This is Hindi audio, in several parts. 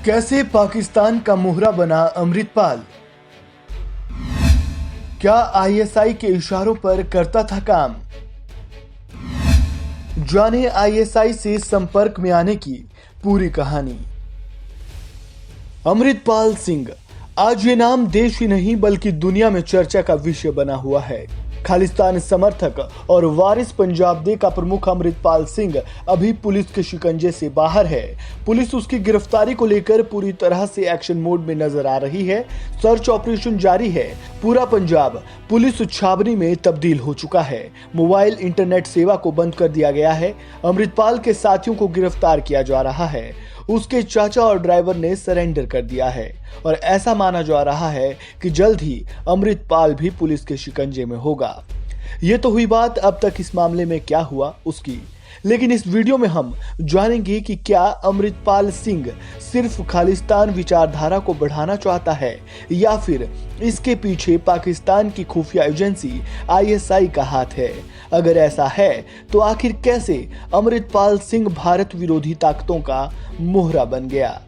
कैसे पाकिस्तान का मोहरा बना अमृतपाल? क्या आईएसआई के इशारों पर करता था काम? जाने आईएसआई से संपर्क में आने की पूरी कहानी। अमृतपाल सिंह, आज ये नाम देश ही नहीं बल्कि दुनिया में चर्चा का विषय बना हुआ है। खालिस्तान समर्थक और वारिस पंजाब दे का प्रमुख अमृतपाल सिंह अभी पुलिस के शिकंजे से बाहर है। पुलिस उसकी गिरफ्तारी को लेकर पूरी तरह से एक्शन मोड में नजर आ रही है। सर्च ऑपरेशन जारी है। पूरा पंजाब पुलिस छावनी में तब्दील हो चुका है। मोबाइल इंटरनेट सेवा को बंद कर दिया गया है। अमृतपाल के साथियों को गिरफ्तार किया जा रहा है। उसके चाचा और ड्राइवर ने सरेंडर कर दिया है और ऐसा माना जा रहा है कि जल्द ही अमृतपाल भी पुलिस के शिकंजे में होगा। ये तो हुई बात अब तक इस मामले में क्या हुआ उसकी, लेकिन इस वीडियो में हम जानेंगे कि क्या अमृतपाल सिंह सिर्फ खालिस्तान विचारधारा को बढ़ाना चाहता है या फिर इसके पीछे पाकिस्तान की खुफिया एजेंसी आईएसआई का हाथ है। अगर ऐसा है तो आखिर कैसे अमृतपाल सिंह भारत विरोधी ताकतों का मोहरा बन गया।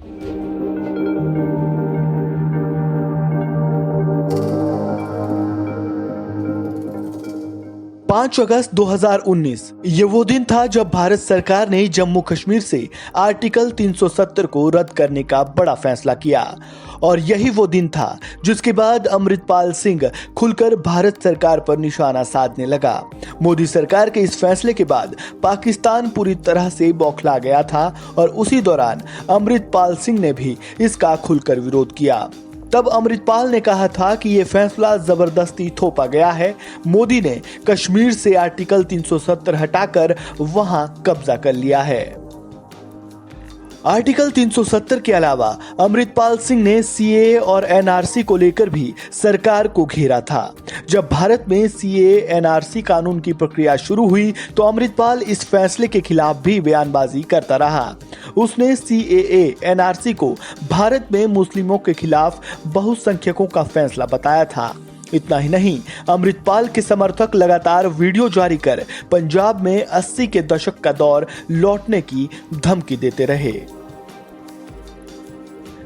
5 अगस्त 2019 ये वो दिन था जब भारत सरकार ने जम्मू कश्मीर से आर्टिकल 370 को रद्द करने का बड़ा फैसला किया और यही वो दिन था जिसके बाद अमृतपाल सिंह खुलकर भारत सरकार पर निशाना साधने लगा। मोदी सरकार के इस फैसले के बाद पाकिस्तान पूरी तरह से बौखला गया था और उसी दौरान अमृतपाल सिंह ने भी इसका खुलकर विरोध किया। तब अमृतपाल ने कहा था कि यह फैसला जबरदस्ती थोपा गया है। मोदी ने कश्मीर से आर्टिकल 370 हटाकर वहां कब्जा कर लिया है। आर्टिकल 370 के अलावा अमृतपाल सिंह ने सीएए और एनआरसी को लेकर भी सरकार को घेरा था। जब भारत में सीएए एनआरसी कानून की प्रक्रिया शुरू हुई तो अमृतपाल इस फैसले के खिलाफ भी बयानबाजी करता रहा। उसने सीएए एनआरसी को भारत में मुस्लिमों के खिलाफ बहुसंख्यकों का फैसला बताया था। इतना ही नहीं, अमृतपाल के समर्थक लगातार वीडियो जारी कर पंजाब में 80 के दशक का दौर लौटने की धमकी देते रहे।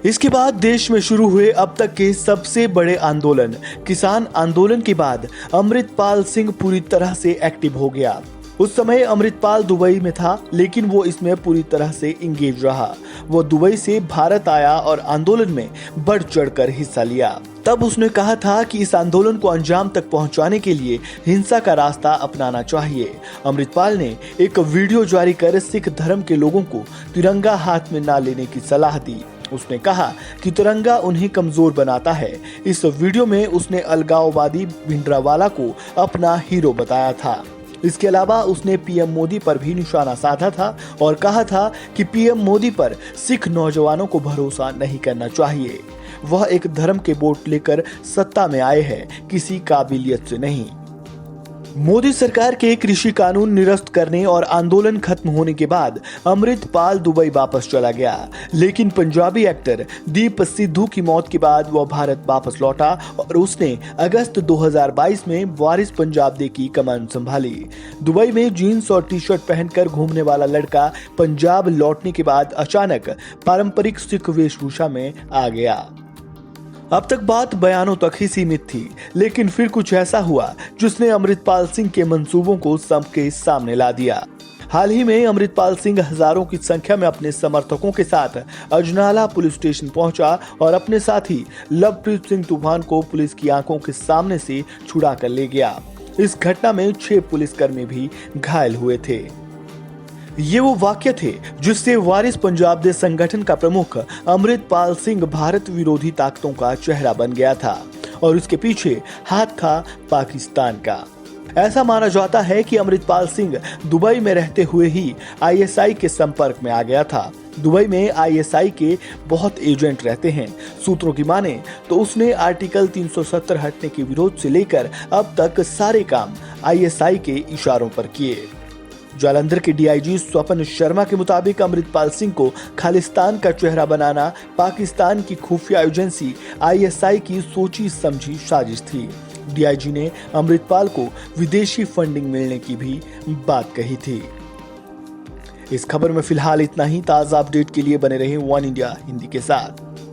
इसके बाद देश में शुरू हुए अब तक के सबसे बड़े आंदोलन किसान आंदोलन के बाद अमृतपाल सिंह पूरी तरह से एक्टिव हो गया। उस समय अमृतपाल दुबई में था, लेकिन वो इसमें पूरी तरह से इंगेज रहा। वो दुबई से भारत आया और आंदोलन में बढ़ चढ़कर हिस्सा लिया। तब उसने कहा था कि इस आंदोलन को अंजाम तक पहुंचाने के लिए हिंसा का रास्ता अपनाना चाहिए। अमृतपाल ने एक वीडियो जारी कर सिख धर्म के लोगों को तिरंगा हाथ में ना लेने की सलाह दी। उसने कहा कि तिरंगा उन्हें कमजोर बनाता है। इस वीडियो में उसने अलगाववादी भिंडरावाला को अपना हीरो बताया था। इसके अलावा उसने पीएम मोदी पर भी निशाना साधा था और कहा था कि पीएम मोदी पर सिख नौजवानों को भरोसा नहीं करना चाहिए। वह एक धर्म के वोट लेकर सत्ता में आए हैं, किसी काबिलियत से नहीं। मोदी सरकार के कृषि कानून निरस्त करने और आंदोलन खत्म होने के बाद अमृतपाल दुबई वापस चला गया, लेकिन पंजाबी एक्टर दीप सिद्धू की मौत के बाद वह भारत वापस लौटा और उसने अगस्त 2022 में वारिस पंजाब दे की कमान संभाली। दुबई में जीन्स और टी शर्ट पहनकर घूमने वाला लड़का पंजाब लौटने के बाद अचानक पारंपरिक सिख वेशभूषा में आ गया। अब तक बात बयानों तक ही सीमित थी, लेकिन फिर कुछ ऐसा हुआ जिसने अमृतपाल सिंह के मंसूबों को सबके सामने ला दिया। हाल ही में अमृतपाल सिंह हजारों की संख्या में अपने समर्थकों के साथ अजनाला पुलिस स्टेशन पहुंचा और अपने साथी लवप्रीत सिंह तूफान को पुलिस की आंखों के सामने से छुड़ा कर ले गया। इस घटना में 6 पुलिसकर्मी भी घायल हुए थे। ये वो वाक्य थे जिससे वारिस पंजाब दे संगठन का प्रमुख अमृतपाल सिंह भारत विरोधी ताकतों का चेहरा बन गया था और उसके पीछे हाथ था पाकिस्तान का। ऐसा माना जाता है कि अमृतपाल सिंह दुबई में रहते हुए ही आईएसआई के संपर्क में आ गया था। दुबई में आईएसआई के बहुत एजेंट रहते हैं। सूत्रों की माने तो उसने आर्टिकल 370 हटने के विरोध से लेकर अब तक सारे काम आईएसआई के इशारों पर किए। जालंधर के डीआईजी स्वपन शर्मा के मुताबिक अमृतपाल सिंह को खालिस्तान का चेहरा बनाना पाकिस्तान की खुफिया एजेंसी आईएसआई की सोची समझी साजिश थी। डीआईजी ने अमृतपाल को विदेशी फंडिंग मिलने की भी बात कही थी। इस खबर में फिलहाल इतना ही। ताज़ा अपडेट के लिए बने रहें वन इंडिया हिंदी के साथ।